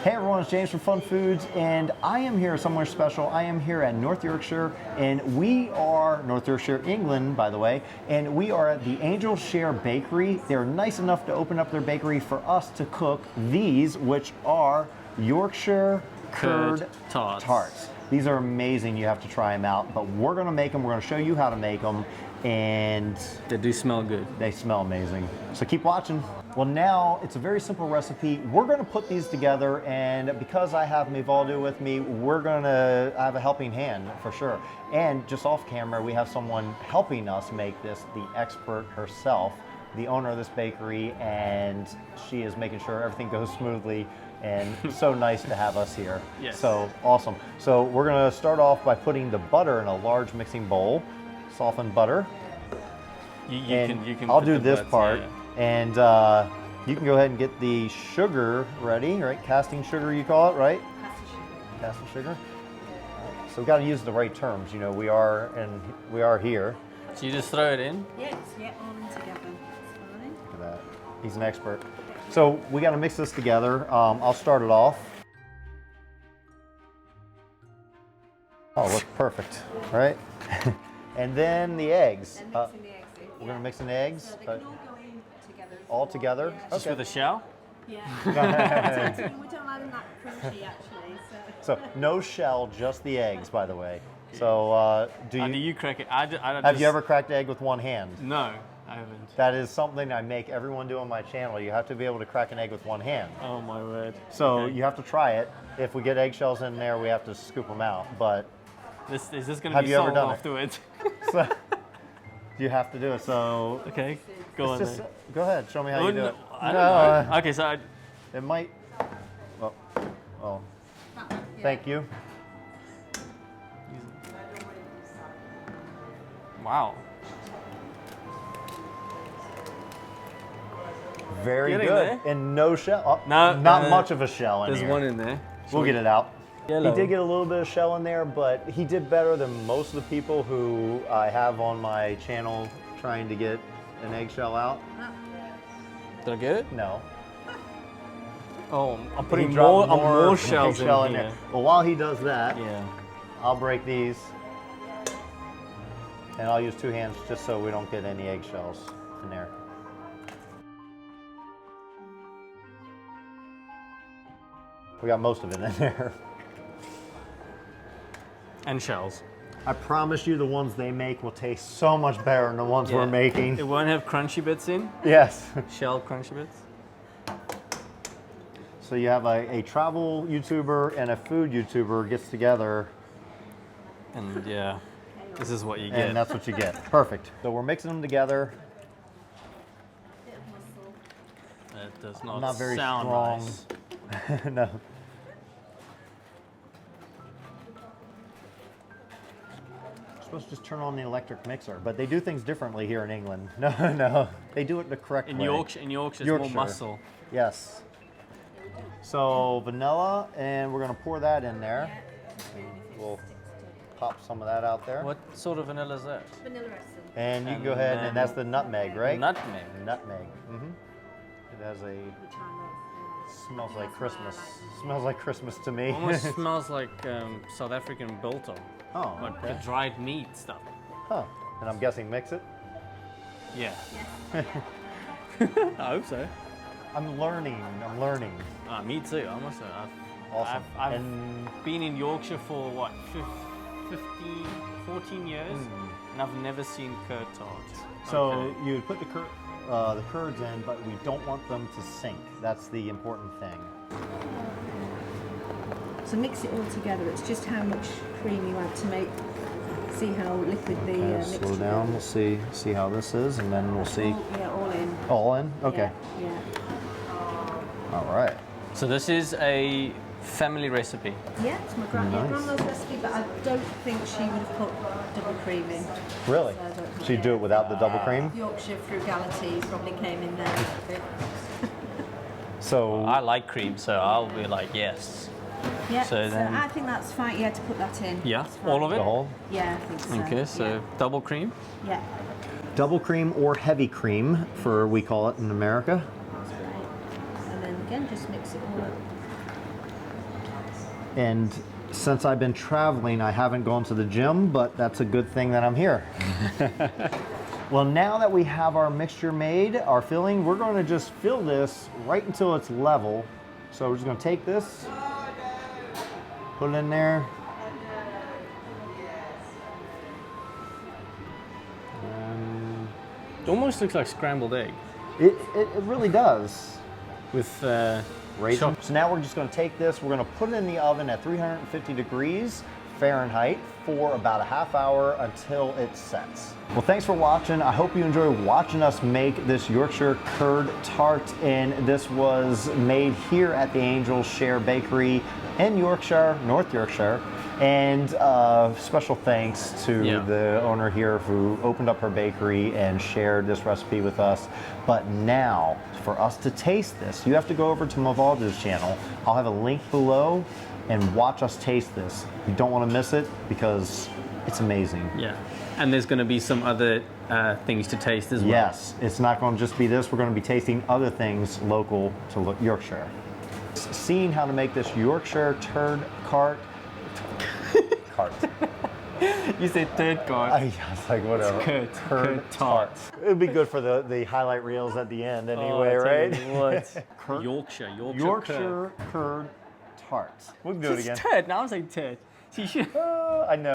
Hey everyone, it's James from FunFoods, and I am here somewhere special. I am here at North Yorkshire, and we are North Yorkshire England, by the way, and we are at the Angel Share Bakery. They're nice enough to open up their bakery for us to cook these, which are Yorkshire curd tarts. These are amazing. You have to try them out, but we're going to make them. We're going to show you how to make them, and they do smell good. They smell amazing. So keep watching. Well, now it's a very simple recipe. We're going to put these together, and because I have Miwaldo with me, I have a helping hand for sure. And just off camera, we have someone helping us make this, the expert herself, the owner of this bakery, and she is making sure everything goes smoothly. And so nice to have us here. Yes. So awesome. So we're going to start off by putting the butter in a large mixing bowl, softened butter. You can. I'll do this part. Yeah. And you can go ahead and get the sugar ready, right? Casting sugar, you call it, right? Casting sugar. Casting sugar. So we've got to use the right terms. You know, we are here. So you just throw it in? Yes, yeah, all in together. That's fine. Look at that. He's an expert. So we got to mix this together. I'll start it off. Oh, looks perfect, right? And then the eggs. And mixing the eggs in. We're going to mix in the eggs. So they can all go in together. All together? Yeah. Just with a shell? Yeah. We don't like them that crunchy, actually. So no shell, just the eggs, by the way. So do you crack it? Have you ever cracked an egg with one hand? No, I haven't. That is something I make everyone do on my channel. You have to be able to crack an egg with one hand. Oh my word. So okay. You have to try it. If we get eggshells in there, we have to scoop them out. But is this going to be sold afterwards? So you have to do it. So okay, go on. Go ahead. Show me how you do it. I don't know. Okay, so it might. Oh. Thank you. Wow. Very Getting good. there. And no shell. Oh, no, not much of a shell in there's here. There's one in there. We'll get it out. Yellow. He did get a little bit of shell in there, but he did better than most of the people who I have on my channel trying to get an eggshell out. Did I get it? No. Oh, I'm putting more shells in here. there. Well, while he does that, yeah, I'll break these. And I'll use two hands just so we don't get any eggshells in there. We got most of it in there. And shells. I promise you the ones they make will taste so much better than the ones we're making. It won't have crunchy bits in? Yes. Shell crunchy bits? So you have a travel YouTuber and a food YouTuber gets together. And yeah, this is what you get. And that's what you get. Perfect. So we're mixing them together. That does not very sound strong. nice. No. Supposed to just turn on the electric mixer, but they do things differently here in England. No, they do it the correct way. In Yorkshire, it's more muscle. Yes. So vanilla, and we're gonna pour that in there. We'll pop some of that out there. What sort of vanilla is that? Vanilla essence. And you can go ahead, and that's the nutmeg, right? Nutmeg. Nutmeg. Mm-hmm. It has a. Which I love. Smells like Christmas. Smells like Christmas to me. Almost smells like South African biltong. Oh, like okay. the dried meat stuff. Huh. And I'm guessing mix it? Yeah. Yes. I hope so. I'm learning. Me too, I must say. Awesome. I've been in Yorkshire for what, 14 years, and I've never seen curd tarts. So you would put the curds in, but we don't want them to sink. That's the important thing. So mix it all together. It's just how much cream you add to make. See how liquid the mixture. Slow down. We'll see how this is, and then we'll see. All in. All in. Okay. Yeah. All right. So this is a family recipe. Yeah, it's my grandma's recipe, but I don't think she would have put double cream in. Really? So you do it without the double cream? Yorkshire frugality probably came in there a bit. So I like cream, so I'll be like, yes. Yeah, So then- I think that's fine. Yeah, to put that in. Yeah, That's fine. all of it? the whole? Yeah, I think so. Okay, so double cream. Yeah. Double cream or heavy cream, for we call it in America. That's great. And then again, just mix it all up. And since I've been traveling, I haven't gone to the gym, but that's a good thing that I'm here. Well, now that we have our mixture made, our filling, we're going to just fill this right until it's level. So we're just going to take this, put it in there. It almost looks like scrambled egg. It really does. With Raisin. So now we're just going to take this, we're going to put it in the oven at 350 degrees Fahrenheit for about a half hour until it sets. Well, thanks for watching. I hope you enjoy watching us make this Yorkshire curd tart, and this was made here at the Angel Share Bakery in Yorkshire, North Yorkshire. And special thanks to the owner here who opened up her bakery and shared this recipe with us. But now, for us to taste this, you have to go over to Miwaldo's channel. I'll have a link below and watch us taste this. You don't want to miss it because it's amazing. Yeah, and there's going to be some other things to taste as well. Yes, it's not going to just be this. We're going to be tasting other things local to Yorkshire. Seeing how to make this Yorkshire turd cart. You said third card. I was like, whatever. Curd tarts. It would be good for the highlight reels at the end anyway, Oh, right? what? Yorkshire curd tarts. We can do it again. Turd. Now I'm saying turd. So you should. I know.